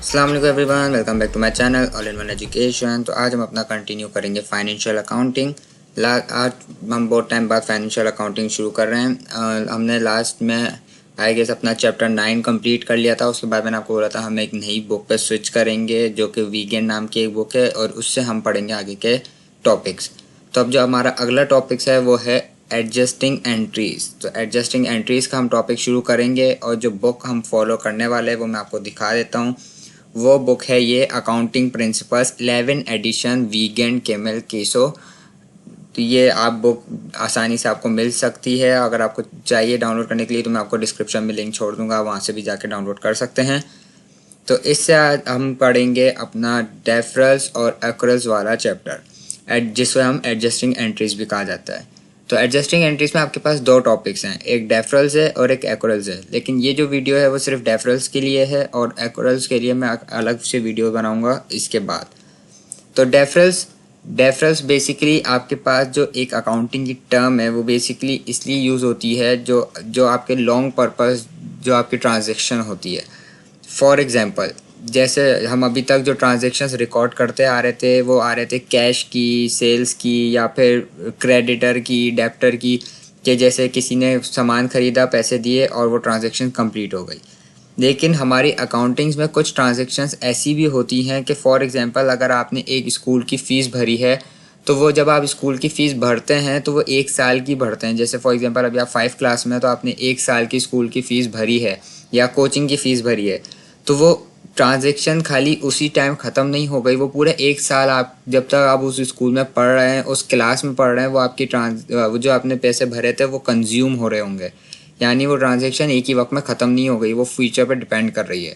अस्सलाम वालेकुम everyone, welcome back to my channel all in one education. तो आज हम अपना कंटिन्यू करेंगे फाइनेंशियल अकाउंटिंग। आज हम बहुत टाइम बाद फाइनेंशियल अकाउंटिंग शुरू कर रहे हैं। हमने लास्ट में आई गेस अपना चैप्टर 9 कंप्लीट कर लिया था। उसके बाद मैंने आपको बोला था हम एक नई बुक पे स्विच करेंगे जो कि वीगेन नाम की एक बुक है, और उससे हम पढ़ेंगे आगे के टॉपिक्स। तो अब जो हमारा अगला टॉपिक्स है वो है एडजस्टिंग एंट्रीज़। तो एडजस्टिंग एंट्रीज़ का हम टॉपिक शुरू करेंगे, और जो बुक हम फॉलो करने वाले हैं वो मैं आपको दिखा देता हूँ। वो बुक है ये अकाउंटिंग प्रिंसिपल्स 11 एडिशन वीगेन केमल केसो। तो ये आप बुक आसानी से आपको मिल सकती है। अगर आपको चाहिए डाउनलोड करने के लिए तो मैं आपको डिस्क्रिप्शन में लिंक छोड़ दूंगा, वहाँ से भी जाके डाउनलोड कर सकते हैं। तो इससे आज हम पढ़ेंगे अपना डेफरल्स और एक्रेल्स वाला चैप्टर, जिसको हम एडजस्टिंग एंट्रीज भी कहा जाता है। तो एडजस्टिंग एंट्रीज में आपके पास दो टॉपिक्स हैं, एक डेफरल्स है और एक एक्रेल्स है। लेकिन ये जो वीडियो है वो सिर्फ डेफरल्स के लिए है, और एक्रेल्स के लिए मैं अलग से वीडियो बनाऊंगा इसके बाद। तो डेफरल्स बेसिकली आपके पास जो एक अकाउंटिंग की टर्म है वो बेसिकली इसलिए यूज़ होती है जो आपके लॉन्ग पर्पस जो आपकी ट्रांजेक्शन होती है। फॉर एग्ज़ाम्पल, जैसे हम अभी तक जो ट्रांजेक्शन्स रिकॉर्ड करते आ रहे थे वो आ रहे थे कैश की, सेल्स की, या फिर क्रेडिटर की, डेप्टर की, कि जैसे किसी ने सामान ख़रीदा, पैसे दिए और वो ट्रांजेक्शन कंप्लीट हो गई। लेकिन हमारी अकाउंटिंग्स में कुछ ट्रांजेक्शन्स ऐसी भी होती हैं कि फॉर एग्ज़ाम्पल अगर आपने एक स्कूल की फ़ीस भरी है तो वो जब आप स्कूल की फ़ीस भरते हैं तो वो 1 साल की भरते हैं। जैसे फॉर एग्ज़ाम्पल अभी आप 5 क्लास में हैं तो आपने 1 साल की स्कूल की फ़ीस भरी है या कोचिंग की फ़ीस भरी है, तो वो ट्रांजेक्शन खाली उसी टाइम ख़त्म नहीं हो गई, वो पूरे 1 साल आप जब तक आप उस स्कूल में पढ़ रहे हैं, उस क्लास में पढ़ रहे हैं, वो आपकी वो जो आपने पैसे भरे थे वो कंज्यूम हो रहे होंगे। यानी वो ट्रांजेक्शन एक ही वक्त में ख़त्म नहीं हो गई, वो फ्यूचर पर डिपेंड कर रही है।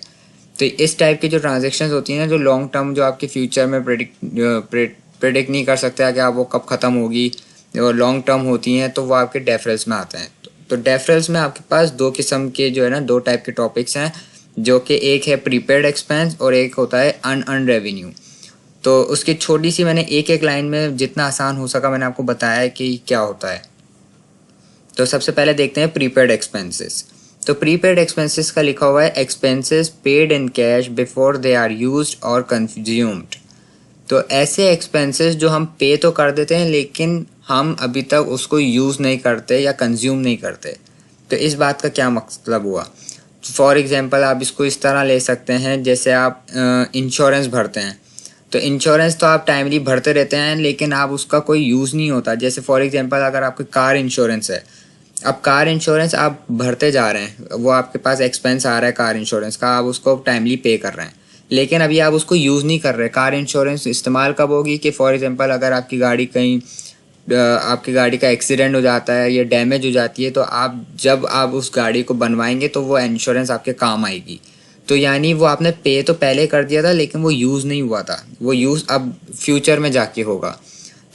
तो इस टाइप की जो ट्रांजेक्शन होती हैं ना, जो लॉन्ग टर्म, जो आपके फ्यूचर में प्रेडिक्ट नहीं कर सकते कि आप वो कब ख़त्म होगी, और लॉन्ग टर्म होती हैं, तो वो आपके डेफरल्स में आते हैं। तो डेफरल्स में आपके पास दो किस्म के जो है ना, दो टाइप के टॉपिक्स हैं, जो कि एक है प्रीपेड एक्सपेंस और एक होता है अनअर्न्ड रेवेन्यू। तो उसकी छोटी सी मैंने एक एक लाइन में जितना आसान हो सका मैंने आपको बताया है कि क्या होता है। तो सबसे पहले देखते हैं प्रीपेड एक्सपेंसेस। तो प्रीपेड एक्सपेंसेस का लिखा हुआ है expenses paid in cash before they are used और कंज्यूम्ड। तो ऐसे एक्सपेंसेस जो हम पे तो कर देते हैं लेकिन हम अभी तक उसको यूज़ नहीं करते या कंज्यूम नहीं करते। तो इस बात का क्या मतलब हुआ? फॉर एग्ज़ाम्पल आप इसको इस तरह ले सकते हैं, जैसे आप इंश्योरेंस भरते हैं, तो इंश्योरेंस तो आप टाइमली भरते रहते हैं लेकिन आप उसका कोई यूज़ नहीं होता। जैसे फॉर एग्ज़ाम्पल अगर आपकी कार इंश्योरेंस है, अब कार इंश्योरेंस आप भरते जा रहे हैं, वो आपके पास एक्सपेंस आ रहा है कार इंश्योरेंस का, आप उसको टाइमली पे कर रहे हैं, लेकिन अभी आप उसको यूज़ नहीं कर रहे। कार इंश्योरेंस इस्तेमाल कब होगी कि फॉर एग्ज़ाम्पल अगर आपकी गाड़ी कहीं आपकी गाड़ी का एक्सीडेंट हो जाता है या डैमेज हो जाती है, तो आप जब आप उस गाड़ी को बनवाएंगे तो वो इंश्योरेंस आपके काम आएगी। तो यानी वो आपने पे तो पहले कर दिया था लेकिन वो यूज़ नहीं हुआ था, वो यूज़ अब फ्यूचर में जाके होगा।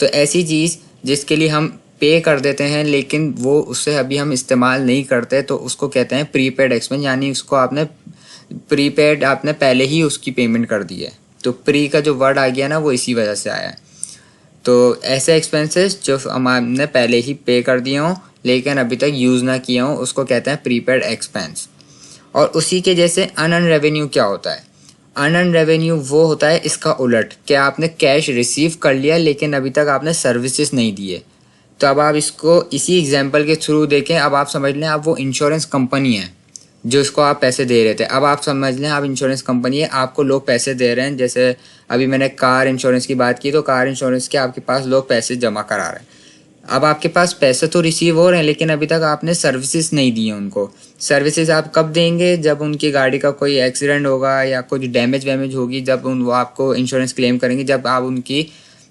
तो ऐसी चीज़ जिसके लिए हम पे कर देते हैं लेकिन वो उससे अभी हम इस्तेमाल नहीं करते, तो उसको कहते हैं प्रीपेड एक्सपेंस। यानी उसको आपने प्रीपेड, आपने पहले ही उसकी पेमेंट कर दी है। तो प्री का जो वर्ड आ गया ना, वो इसी वजह से आया है। तो ऐसे एक्सपेंसेस जो हमने पहले ही पे कर दिए हों लेकिन अभी तक यूज़ ना किए हों, उसको कहते हैं प्रीपेड एक्सपेंस। और उसी के जैसे अनअर्न्ड रेवेन्यू क्या होता है? अनअर्न्ड रेवेन्यू वो होता है इसका उलट, कि आपने कैश रिसीव कर लिया लेकिन अभी तक आपने सर्विसेज नहीं दिए। तो अब आप इसको इसी एग्जांपल के थ्रू देखें। अब आप समझ लें आप वो इंश्योरेंस कंपनी है जो इसको आप पैसे दे रहे थे। अब आप समझ लें आप इंश्योरेंस कंपनी है, आपको लोग पैसे दे रहे हैं। जैसे अभी मैंने कार इंश्योरेंस की बात की, तो कार इंश्योरेंस के आपके पास लोग पैसे जमा करा रहे हैं। अब आपके पास पैसे तो रिसीव हो रहे हैं लेकिन अभी तक आपने सर्विसेज नहीं दी है उनको। सर्विसेज आप कब देंगे? जब उनकी गाड़ी का कोई एक्सीडेंट होगा या कुछ डैमेज वैमेज होगी, जब वो आपको इंश्योरेंस क्लेम करेंगे, जब आप उनकी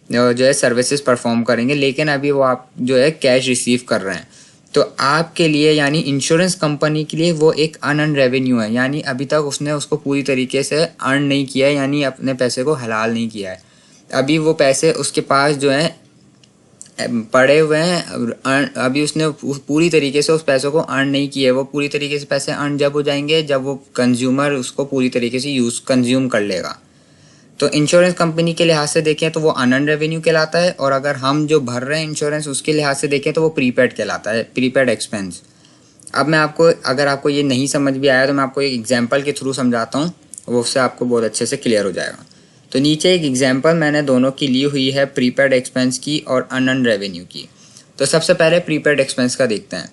जो है सर्विसेज परफॉर्म करेंगे। लेकिन अभी वो आप जो है कैश रिसीव कर रहे हैं, तो आपके लिए यानी इंश्योरेंस कंपनी के लिए वो एक अनअर्न्ड रेवेन्यू है। यानी अभी तक उसने उसको पूरी तरीके से अर्न नहीं किया है, यानी अपने पैसे को हलाल नहीं किया है। अभी वो पैसे उसके पास जो है पड़े हुए हैं, अभी उसने पूरी तरीके से उस पैसों को अर्न नहीं किया है। वो पूरी तरीके से पैसे अर्न जब हो जाएंगे जब वो कंज्यूमर उसको पूरी तरीके से कंज्यूम कर लेगा। तो इंश्योरेंस कंपनी के लिहाज से देखें तो वो अनअर्न्ड रेवेन्यू कहलाता है, और अगर हम जो भर रहे हैं इंश्योरेंस उसके लिहाज से देखें तो वो प्रीपेड कहलाता है, प्रीपेड एक्सपेंस। अब मैं आपको, अगर आपको ये नहीं समझ भी आया तो मैं आपको एक एग्जांपल के थ्रू समझाता हूँ। वो उससे आपको बहुत अच्छे से क्लियर हो जाएगा। तो नीचे एक एग्जांपल मैंने दोनों की ली हुई है, प्रीपेड एक्सपेंस की और अनअर्न रेवेन्यू की। तो सबसे पहले प्रीपेड एक्सपेंस का देखते हैं।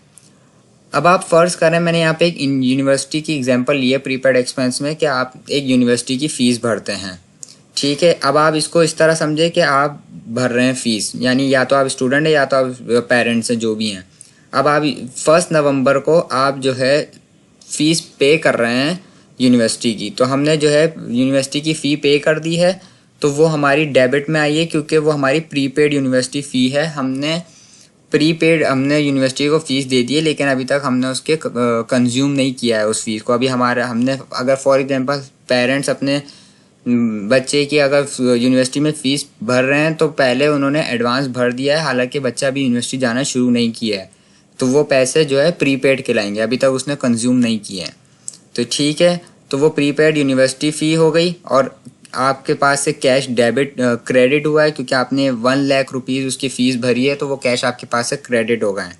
अब आप फ़र्ज़ करें, मैंने यहाँ पे एक यूनिवर्सिटी की एग्जांपल ली है प्रीपेड एक्सपेंस में, कि आप एक यूनिवर्सिटी की फ़ीस भरते हैं, ठीक है। अब आप इसको इस तरह समझे कि आप भर रहे हैं फ़ीस, यानी या तो आप स्टूडेंट हैं या तो आप पेरेंट्स हैं, जो भी हैं। अब आप 1 नवंबर को आप जो है फ़ीस पे कर रहे हैं यूनिवर्सिटी की, तो हमने जो है यूनिवर्सिटी की फ़ी पे कर दी है, तो वो हमारी डेबिट में आई है, क्योंकि वो हमारी प्रीपेड यूनिवर्सिटी फ़ी है। हमने यूनिवर्सिटी को फ़ीस दे दी है, लेकिन अभी तक हमने उसके कंज्यूम नहीं किया है उस फ़ीस को। अभी हमने अगर फॉर एग्जांपल पेरेंट्स अपने बच्चे की अगर यूनिवर्सिटी में फ़ीस भर रहे हैं, तो पहले उन्होंने एडवांस भर दिया है, हालांकि बच्चा अभी यूनिवर्सिटी जाना शुरू नहीं किया है, तो वो पैसे जो है प्रीपेड कहलाएंगे, अभी तक उसने कंज्यूम नहीं किए हैं। तो ठीक है, तो वो प्रीपेड यूनिवर्सिटी फ़ी हो गई, और आपके पास से कैश डेबिट क्रेडिट हुआ है, क्योंकि आपने 1 लाख रुपीज़ उसकी फ़ीस भरी है, तो वो कैश आपके पास से क्रेडिट हो गए हैं,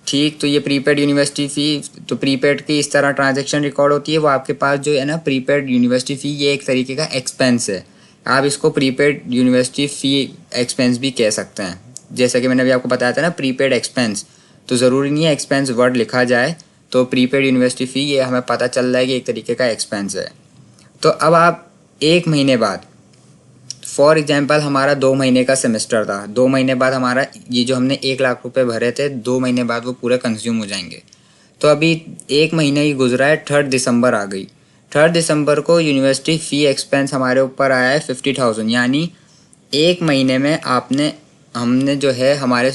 ठीक। तो ये प्रीपेड यूनिवर्सिटी फ़ी, तो प्रीपेड की इस तरह ट्रांजैक्शन रिकॉर्ड होती है। वो आपके पास जो है ना प्रीपेड यूनिवर्सिटी फ़ी, ये एक तरीके का एक्सपेंस है। आप इसको प्रीपेड यूनिवर्सिटी फ़ी एक्सपेंस भी कह सकते हैं। जैसा कि मैंने अभी आपको बताया था ना प्रीपेड एक्सपेंस, तो ज़रूरी नहीं है एक्सपेंस वर्ड लिखा जाए, तो प्रीपेड यूनिवर्सिटी फ़ी ये हमें पता चल रहा है कि एक तरीके का एक्सपेंस है। तो अब आप 1 महीने बाद, फॉर एग्जाम्पल हमारा 2 महीने का सेमेस्टर था, 2 महीने बाद हमारा ये जो हमने 1 लाख रुपए भरे थे, 2 महीने बाद वो पूरे कंज्यूम हो जाएंगे। तो अभी 1 महीना ही गुजरा है, 3 दिसंबर आ गई। 3 दिसंबर को यूनिवर्सिटी फ़ी एक्सपेंस हमारे ऊपर आया है 50,000, यानी 1 महीने में हमने जो है हमारे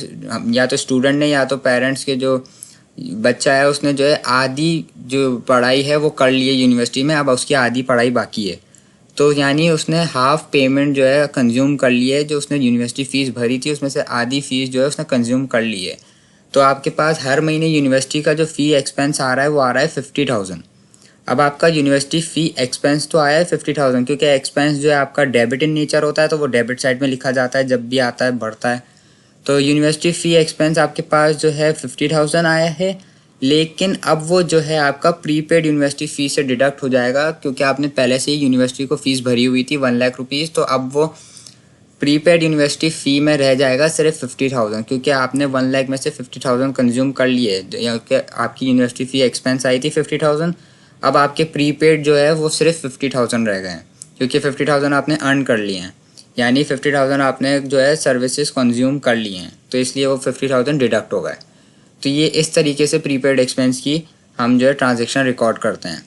या तो स्टूडेंट ने या तो पेरेंट्स के जो बच्चा है उसने जो है आधी जो पढ़ाई है वो कर ली है यूनिवर्सिटी में, अब उसकी आधी पढ़ाई बाकी है। तो यानी उसने हाफ पेमेंट जो है कंज्यूम कर ली है, जो उसने यूनिवर्सिटी फ़ीस भरी थी उसमें से आधी फ़ीस जो है उसने कंज्यूम कर ली है। तो आपके पास हर महीने यूनिवर्सिटी का जो फ़ी एक्सपेंस आ रहा है वो आ रहा है 50,000। अब आपका यूनिवर्सिटी फ़ी एक्सपेंस तो आया है 50,000, क्योंकि एक्सपेंस जो है आपका डेबिट इन नेचर होता है, तो वो डेबिट साइड में लिखा जाता है जब भी आता है, बढ़ता है। तो यूनिवर्सिटी फ़ी एक्सपेंस आपके पास जो है 50,000 आया है, लेकिन अब वो जो है आपका प्रीपेड यूनिवर्सिटी फ़ी से डिडक्ट हो जाएगा, क्योंकि आपने पहले से ही यूनिवर्सिटी को फ़ीस भरी हुई थी 1 लाख रुपीज़। तो अब वो प्रीपेड यूनिवर्सिटी फ़ी में रह जाएगा सिर्फ 50,000, क्योंकि आपने 1 लाख में से 50,000 कंज्यूम कर लिए, क्योंकि आपकी यूनिवर्सिटी फ़ी एक्सपेंस आई थी 50,000। अब आपके प्रीपेड जो है वो सिर्फ 50,000 रह गए हैं, क्योंकि 50,000 आपने अर्न कर लिए हैं, यानी 50,000 आपने जो है सर्विसेज कंज्यूम कर लिए हैं, तो इसलिए वो 50,000 डिडक्ट हो गए। तो ये इस तरीके से प्रीपेड एक्सपेंस की हम जो है ट्रांजैक्शन रिकॉर्ड करते हैं।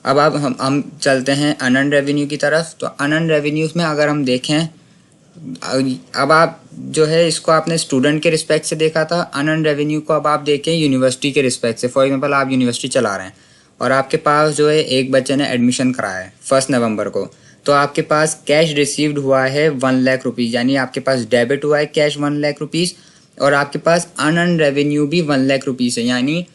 अब हम चलते हैं अनअर्न रेवेन्यू की तरफ। तो अनअर्न रेवेन्यूज़ में अगर हम देखें, अब आप जो है इसको आपने स्टूडेंट के रिस्पेक्ट से देखा था, अनअर्न रेवेन्यू को अब आप देखें यूनिवर्सिटी के रिस्पेक्ट से। फॉर एग्जांपल आप यूनिवर्सिटी चला रहे हैं और आपके पास जो है एक बच्चे ने एडमिशन कराया है 1 नवंबर को, तो आपके पास कैश रिसीव्ड हुआ है 1 लाख रुपीज़, यानी आपके पास डेबिट हुआ है कैश 1 लाख रुपीज़, और आपके पास अनअर्न रेवेन्यू भी 1 लाख रुपीज़ है, यानी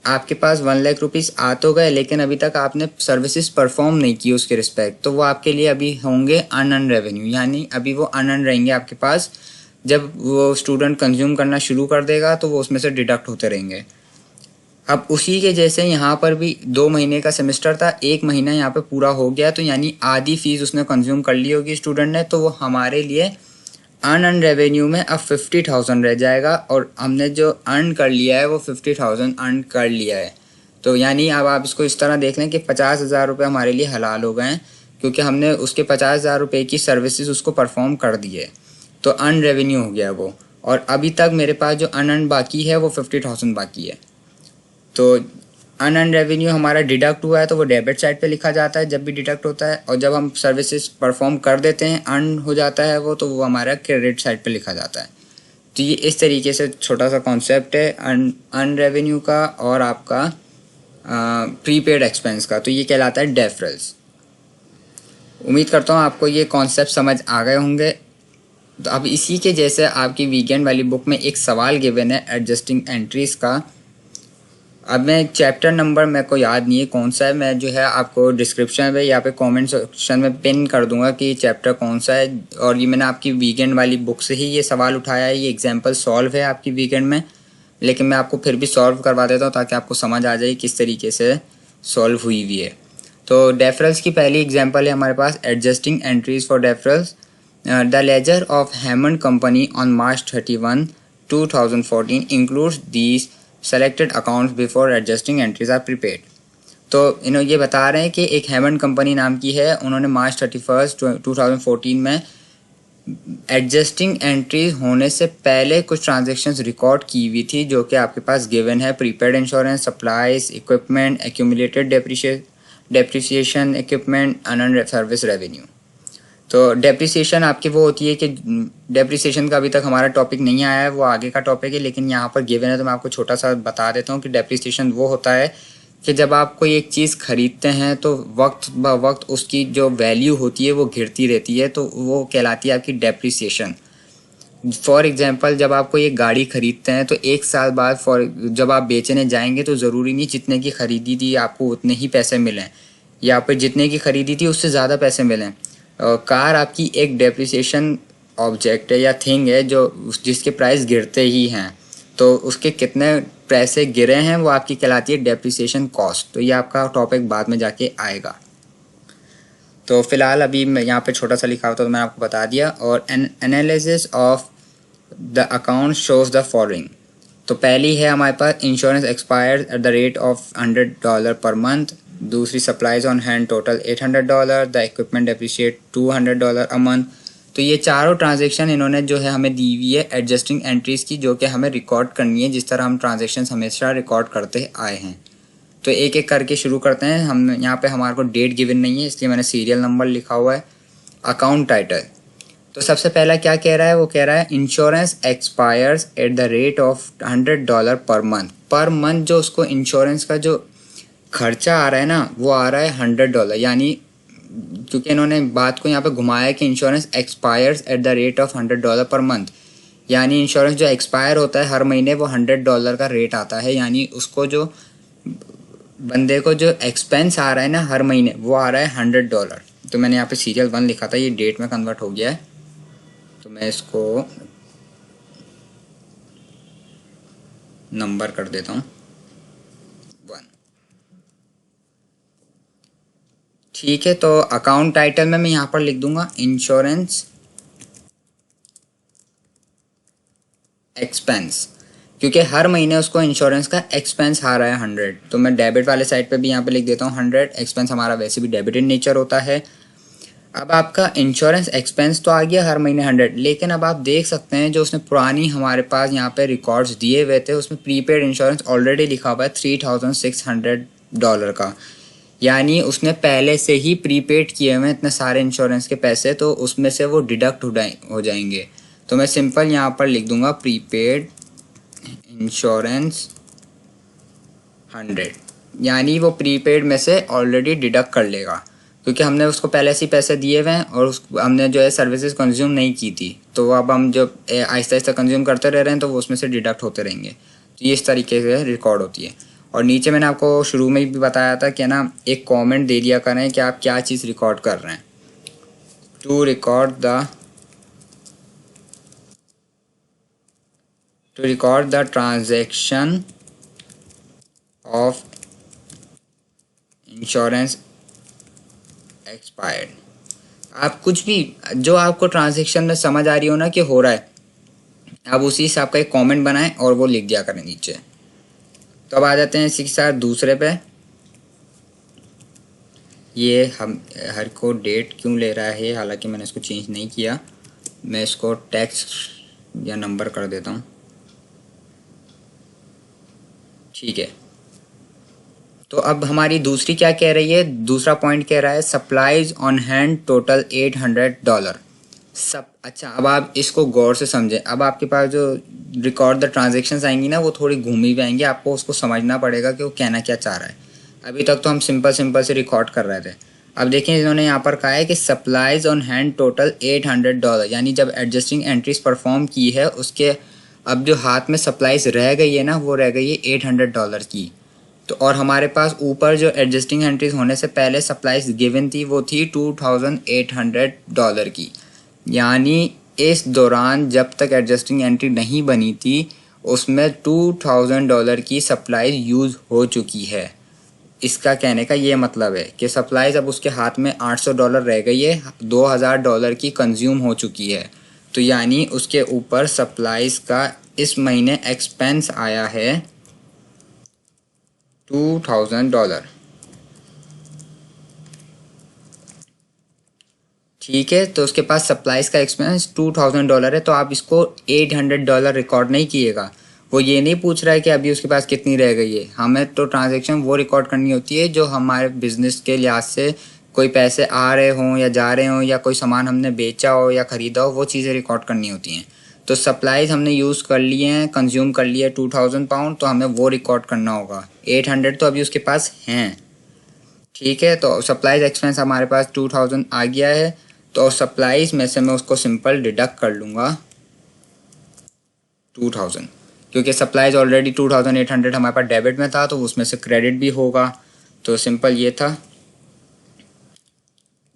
आपके पास 1 लाख रुपीज़ आ तो गए, लेकिन अभी तक आपने सर्विसेज परफॉर्म नहीं की उसके रिस्पेक्ट, तो वो आपके लिए अभी होंगे अनअर्न रेवेन्यू, यानी अभी वो अनअर्न रहेंगे आपके पास। जब वो स्टूडेंट कंज्यूम करना शुरू कर देगा तो वो उसमें से डिडक्ट होते रहेंगे। अब उसी के जैसे यहाँ पर भी 2 महीने का सेमेस्टर था, 1 महीना यहाँ पे पूरा हो गया, तो यानी आधी फीस उसने कंज्यूम कर ली होगी स्टूडेंट ने, तो वो हमारे लिए अनअर्न रेवेन्यू में अब 50,000 रह जाएगा, और हमने जो अर्न कर लिया है वो 50,000 अर्न कर लिया है। तो यानी अब आप इसको इस तरह देख लें कि 50,000 रुपये हमारे लिए हलाल हो गए हैं, क्योंकि हमने उसके 50,000 रुपये की सर्विसेज उसको परफॉर्म कर दी है, तो अर्न रेवेन्यू हो गया वो। और अभी तक मेरे पास जो अनअर्न बाकी है वो 50,000 बाकी है। तो अनअर्न रेवेन्यू हमारा डिडक्ट हुआ है, तो वो डेबिट साइड पे लिखा जाता है जब भी डिडक्ट होता है, और जब हम सर्विसेज परफॉर्म कर देते हैं अर्न हो जाता है वो, तो वो हमारा क्रेडिट साइड पे लिखा जाता है। तो ये इस तरीके से छोटा सा कॉन्सेप्ट है अर्न रेवेन्यू का और आपका प्रीपेड एक्सपेंस का, तो ये कहलाता है डेफरल्स। उम्मीद करता हूँ आपको ये कॉन्सेप्ट समझ आ गए होंगे। तो अब इसी के जैसे आपकी वीकेंड वाली बुक में एक सवाल गिवन है एडजस्टिंग एंट्रीज का। अब मैं चैप्टर नंबर मेरे को याद नहीं है कौन सा है, मैं जो है आपको डिस्क्रिप्शन में या पे कमेंट सेक्शन में पिन कर दूंगा कि चैप्टर कौन सा है। और ये मैंने आपकी वीकेंड वाली बुक से ही ये सवाल उठाया है, ये एग्जांपल सॉल्व है आपकी वीकेंड में, लेकिन मैं आपको फिर भी सॉल्व करवा देता हूँ ताकि आपको समझ आ जाए किस तरीके से सॉल्व हुई है। तो डेफरल्स की पहली एग्जांपल है हमारे पास adjusting entries for deferrals. The ledger of Hammond company on March 31, 2014 includes these selected accounts before adjusting entries are prepaid. तो ये बता रहे हैं कि एक हेमंड कंपनी नाम की है, उन्होंने March 31, 2014 में एडजस्टिंग एंट्रीज होने से पहले कुछ ट्रांजेक्शन्स रिकॉर्ड की हुई थी जो कि आपके पास गिवन है। Prepaid insurance, supplies, equipment, accumulated depreciation equipment, unearned service revenue. तो डेप्रिसिएशन आपकी वो होती है कि डेप्रिसिएशन का अभी तक हमारा टॉपिक नहीं आया है, वो आगे का टॉपिक है, लेकिन यहाँ पर गिवन है तो मैं आपको छोटा सा बता देता हूँ कि डेप्रिसिएशन वो होता है कि जब आप कोई एक चीज़ खरीदते हैं तो वक्त ब वक्त उसकी जो वैल्यू होती है वो गिरती रहती है, तो वो कहलाती है आपकी डेप्रिसिएशन। फॉर एग्जांपल, जब आप कोई एक गाड़ी खरीदते हैं तो एक साल बाद जब आप बेचने जाएंगे तो ज़रूरी नहीं जितने की ख़रीदी थी आपको उतने ही पैसे मिलें, या फिर जितने की ख़रीदी थी उससे ज़्यादा पैसे मिलें। कार आपकी एक डेप्रिसिएशन ऑब्जेक्ट है या थिंग है जिसके प्राइस गिरते ही हैं, तो उसके कितने पैसे गिरे हैं वो आपकी कहलाती है डेप्रिसिएशन कॉस्ट। तो ये आपका टॉपिक बाद में जाके आएगा। तो फिलहाल अभी मैं यहाँ पे छोटा सा लिखा होता तो मैंने आपको बता दिया। और analysis of the account shows the following. तो पहली है हमारे पास insurance expires at the rate of $100 per month. दूसरी supplies on hand total $800, the equipment depreciate $200 a month. तो ये चारों ट्रांजेक्शन इन्होंने जो है हमें दी हुई है एडजस्टिंग एंट्रीज़ की, जो कि हमें रिकॉर्ड करनी है जिस तरह हम ट्रांजेक्शन हमेशा रिकॉर्ड करते आए हैं। तो एक एक करके शुरू करते हैं। हम यहाँ पे हमारे को डेट गिवन नहीं है इसलिए मैंने सीरियल नंबर लिखा हुआ है। अकाउंट टाइटल, तो सबसे पहला क्या कह रहा है, वो कह रहा है insurance expires at the rate of $100 per month. Per month जो उसको इंश्योरेंस का जो खर्चा आ रहा है ना वो आ रहा है $100, यानी क्योंकि इन्होंने बात को यहाँ पे घुमाया कि insurance expires at the rate of $100 per month, यानी इंश्योरेंस जो एक्सपायर होता है हर महीने वो $100 का रेट आता है, यानी उसको जो बंदे को जो एक्सपेंस आ रहा है ना हर महीने वो आ रहा है $100। तो मैंने यहाँ पे सीरियल 1 लिखा था, ये डेट में कन्वर्ट हो गया है, तो मैं इसको नंबर कर देता हूँ 1। ठीक है, तो अकाउंट टाइटल में मैं यहाँ पर लिख दूंगा इंश्योरेंस एक्सपेंस, क्योंकि हर महीने उसको इंश्योरेंस का एक्सपेंस आ रहा है 100। तो मैं डेबिट वाले साइड पे भी यहाँ पे लिख देता हूँ 100। एक्सपेंस हमारा वैसे भी डेबिट इन नेचर होता है। अब आपका इंश्योरेंस एक्सपेंस तो आ गया हर महीने 100, लेकिन अब आप देख सकते हैं जो उसने पुरानी हमारे पास यहाँ पे रिकॉर्ड्स दिए हुए थे उसमें प्रीपेड इंश्योरेंस ऑलरेडी लिखा हुआ है $3600 का, यानी उसने पहले से ही प्रीपेड किए हुए इतने सारे इंश्योरेंस के पैसे, तो उसमें से वो डिडक्ट हो जाएंगे। तो मैं सिंपल यहाँ पर लिख दूंगा प्रीपेड इंश्योरेंस 100, यानी वो प्रीपेड में से ऑलरेडी डिडक्ट कर लेगा क्योंकि हमने उसको पहले से ही पैसे दिए हुए हैं और हमने जो है सर्विसेज कंज्यूम नहीं की थी, तो अब हम जब आहिस्ता आहिस्ता कंज्यूम करते रह रहे हैं तो वो उसमें से डिडक्ट होते रहेंगे। तो ये इस तरीके से रिकॉर्ड होती है। और नीचे मैंने आपको शुरू में भी बताया था कि ना एक कॉमेंट दे दिया करें कि आप क्या चीज़ रिकॉर्ड कर रहे हैं। To record the transaction of insurance expired. आप कुछ भी जो आपको ट्रांजैक्शन में समझ आ रही हो ना कि हो रहा है, आप उसी से आपका एक कमेंट बनाएं और वो लिख दिया करें नीचे। तो अब आ जाते हैं इसी के साथ दूसरे पे। ये हम हर को डेट क्यों ले रहा है, हालांकि मैंने इसको चेंज नहीं किया, मैं इसको टेक्स्ट या नंबर कर देता हूँ। ठीक है, तो अब हमारी दूसरी क्या कह रही है, दूसरा पॉइंट कह रहा है सप्लाईज ऑन हैंड टोटल $800। अच्छा, अब आप इसको गौर से समझें। अब आपके पास जो रिकॉर्ड द ट्रांजेक्शन्स आएंगी ना वो थोड़ी घूमी हुई आएंगी, आपको उसको समझना पड़ेगा कि वो कहना क्या चाह रहा है। अभी तक तो हम सिंपल से रिकॉर्ड कर रहे थे। अब देखिए इन्होंने यहाँ पर कहा है कि सप्लाईज ऑन हैंड टोटल $800, यानी जब एडजस्टिंग एंट्रीज परफॉर्म की है उसके अब जो हाथ में सप्लाईज रह गई है ना वो रह गई है $800 की। तो और हमारे पास ऊपर जो एडजस्टिंग एंट्रीज होने से पहले सप्लाईज गिवन थी वो थी $2800 की, यानी इस दौरान जब तक एडजस्टिंग एंट्री नहीं बनी थी उसमें $2000 की सप्लाई यूज़ हो चुकी है। इसका कहने का ये मतलब है कि सप्लाईज अब उसके हाथ में $800 रह गई है, $2000 की कंज्यूम हो चुकी है। तो यानी उसके ऊपर सप्लाईज का इस महीने एक्सपेंस आया है $2000। ठीक है, तो उसके पास सप्लाईज का एक्सपेंस $2000 है, तो आप इसको $800 रिकॉर्ड नहीं किएगा। वो ये नहीं पूछ रहा है कि अभी उसके पास कितनी रह गई है। हमें तो ट्रांजैक्शन वो रिकॉर्ड करनी होती है जो हमारे बिजनेस के लिहाज से कोई पैसे आ रहे हों या जा रहे हों, या कोई सामान हमने बेचा हो या ख़रीदा हो, वो चीज़ें रिकॉर्ड करनी होती हैं। तो सप्लाईज हमने यूज़ कर लिए हैं, कंज्यूम कर लिए 2000 पाउंड, तो हमें वो रिकॉर्ड करना होगा। 800 तो अभी उसके पास हैं। ठीक है, तो सप्लाईज एक्सपेंस हमारे पास 2000 आ गया है, तो सप्लाईज में से मैं उसको सिंपल डिडक्ट कर लूँगा 2000, क्योंकि सप्लाईज ऑलरेडी 2800 हमारे पास डेबिट में था, तो उसमें से क्रेडिट भी होगा। तो सिंपल ये था।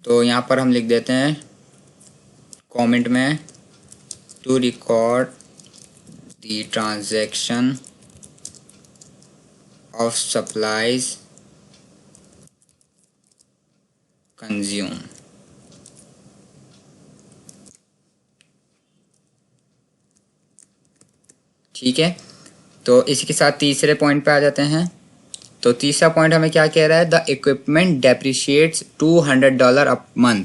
तो यहाँ पर हम लिख देते हैं कमेंट में, to record the transaction of supplies consume. ठीक है, तो इसी के साथ तीसरे पॉइंट पे आ जाते हैं। तो तीसरा पॉइंट हमें क्या कह रहा है, the equipment depreciates $200 a month.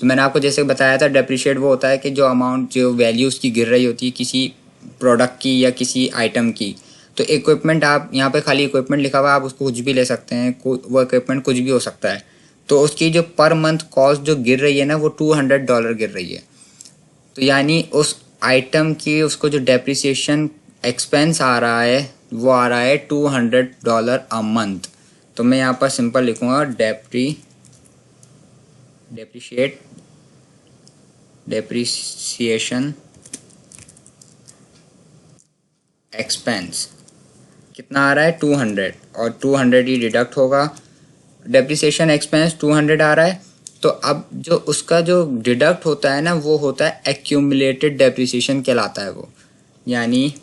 तो मैंने आपको जैसे बताया था, डेप्रिशिएट वो होता है कि जो अमाउंट, जो वैल्यू उसकी गिर रही होती है किसी प्रोडक्ट की या किसी आइटम की। तो इक्विपमेंट, आप यहाँ पे खाली इक्विपमेंट लिखा हुआ है, आप उसको कुछ भी ले सकते हैं, वो इक्विपमेंट कुछ भी हो सकता है। तो उसकी जो पर मंथ कॉस्ट जो गिर रही है ना, वो $200 गिर रही है। तो यानी उस आइटम की उसको जो डेप्रिसिएशन एक्सपेंस आ रहा है, वो आ रहा है $200 अ मंथ। तो मैं यहाँ पर सिंपल लिखूँगा डेप्रिसिएशन एक्सपेंस कितना आ रहा है, 200, और 200 ही डिडक्ट होगा। डेप्रिसिएशन एक्सपेंस 200 आ रहा है, तो अब जो उसका जो डिडक्ट होता है ना, वो होता है एक्यूमुलेटेड डेप्रिसिएशन कहलाता है वो। यानी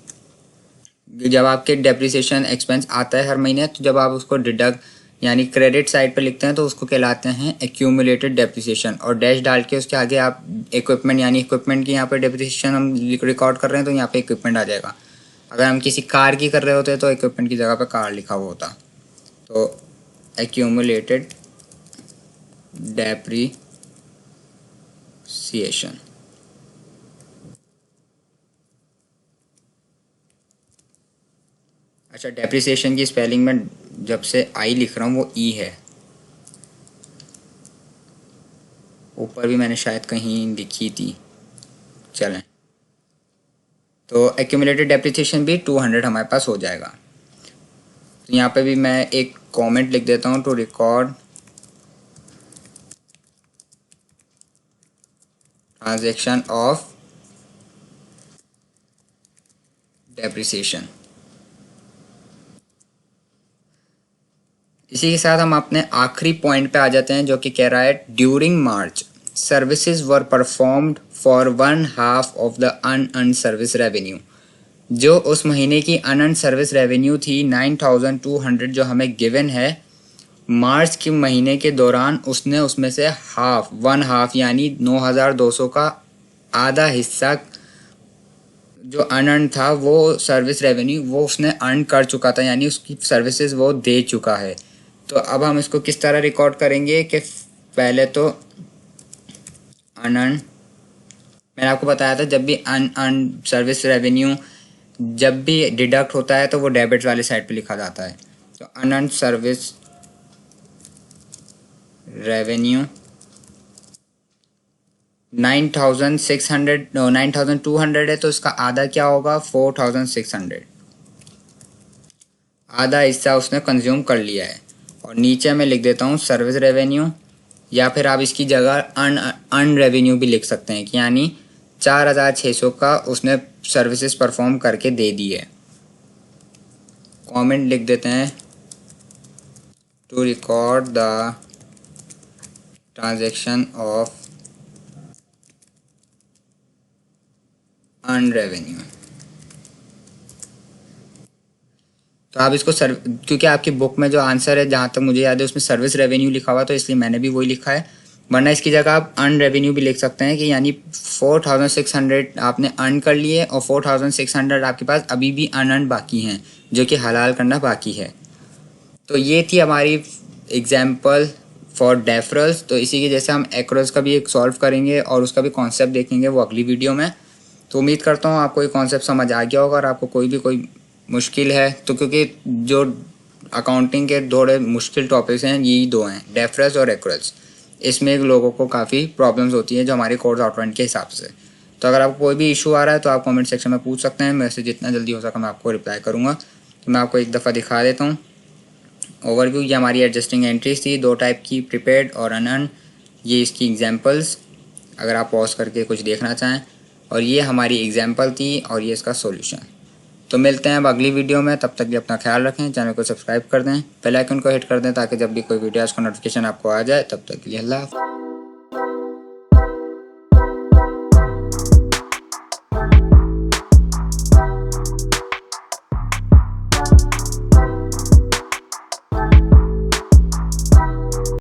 जब आपके डेप्रिसिएशन एक्सपेंस आता है हर महीने, तो जब आप उसको डिडक्ट यानी क्रेडिट साइड पे लिखते हैं, तो उसको कहलाते हैं एक्यूमुलेटेड डेप्रिसिएशन। और डैश डाल के उसके आगे आप इक्विपमेंट, यानी इक्विपमेंट की यहाँ पे डेप्रिसिएशन हम रिकॉर्ड कर रहे हैं, तो यहाँ पे इक्विपमेंट आ जाएगा। अगर हम किसी कार की कर रहे होते तो इक्विपमेंट की जगह पे कार लिखा हुआ होता। तो एक्यूमुलेटेड डेप्रिसिएशन। अच्छा, डेप्रिसिएशन की स्पेलिंग में जब से आई लिख रहा हूँ वो ई है। ऊपर भी मैंने शायद कहीं लिखी थी। चलें, तो एक्यूमुलेटेड डेप्रिसिएशन भी 200 हमारे पास हो जाएगा। तो यहाँ पे भी मैं एक कमेंट लिख देता हूँ, to record transaction of depreciation. इसी के साथ हम अपने आखिरी पॉइंट पे आ जाते हैं, जो कि कह रहा है, during March services were performed for 1/2 of the unearned service revenue. जो उस महीने की अनअर्न्ड सर्विस रेवेन्यू थी 9200 जो हमें गिवन है, मार्च के महीने के दौरान उसने उसमें से वन हाफ यानी 9200 का आधा हिस्सा जो अनअर्न था, वो सर्विस रेवेन्यू वो उसने अर्न कर चुका था, यानी उसकी सर्विसेज वो दे चुका है। तो अब हम इसको किस तरह रिकॉर्ड करेंगे कि पहले तो अनअर्न, मैंने आपको बताया था जब भी अनअर्न सर्विस रेवेन्यू जब भी डिडक्ट होता है तो वो डेबिट वाले साइड पे लिखा जाता है। तो अनअर्न सर्विस रेवेन्यू 9200 है, तो इसका आधा क्या होगा, 4600। आधा हिस्सा उसने कंज्यूम कर लिया है। और नीचे मैं लिख देता हूँ सर्विस रेवेन्यू, या फिर आप इसकी जगह अन रेवेन्यू भी लिख सकते हैं कि यानी 4600 का उसने सर्विसेज परफॉर्म करके दे दी है। कमेंट लिख देते हैं, to record the transaction of earn revenue. तो आप इसको क्योंकि आपकी बुक में जो आंसर है जहाँ तक मुझे याद है उसमें सर्विस रेवेन्यू लिखा हुआ, तो इसलिए मैंने भी वही लिखा है। वरना इसकी जगह आप अर्न रेवेन्यू भी लिख सकते हैं कि यानी 4600 आपने अर्न कर लिए और 4600 आपके पास अभी भी अनअर्न बाकी हैं जो कि हलाल करना बाकी है। तो ये थी हमारी एग्जाम्पल फॉर डेफरल्स। तो इसी के जैसे हम एक्रोस का भी एक सॉल्व करेंगे और उसका भी कॉन्सेप्ट देखेंगे वो अगली वीडियो में। तो उम्मीद करता हूँ आपको ये कॉन्सेप्ट समझ आ गया होगा। और आपको कोई मुश्किल है तो, क्योंकि जो अकाउंटिंग के थोड़े मुश्किल टॉपिक्स हैं यही दो हैं, डेफरल्स और एक्रोस। इसमें लोगों को काफ़ी प्रॉब्लम्स होती हैं जो हमारे कोर्स आउटलाइन के हिसाब से। तो अगर आपको कोई भी इशू आ रहा है तो आप कमेंट सेक्शन में पूछ सकते हैं, मेरे से जितना जल्दी हो सका मैं आपको रिप्लाई करूँगा। तो मैं आपको एक दफ़ा दिखा देता हूँ ओवरव्यू। ये हमारी एडजस्टिंग एंट्रीज थी, दो टाइप की, प्रीपेड और अनअर्न। ये इसकी एग्जांपल्स अगर आप पॉज करके कुछ देखना चाहें, और ये हमारी एग्जांपल थी और ये इसका सॉल्यूशन। तो मिलते हैं अब अगली वीडियो में, तब तक भी अपना ख्याल रखें, चैनल को सब्सक्राइब कर दें, बेल आइकन को हिट कर दें ताकि जब भी कोई वीडियो का नोटिफिकेशन आपको आ जाए। तब तक के लिए अल्लाह हाफ़िज़।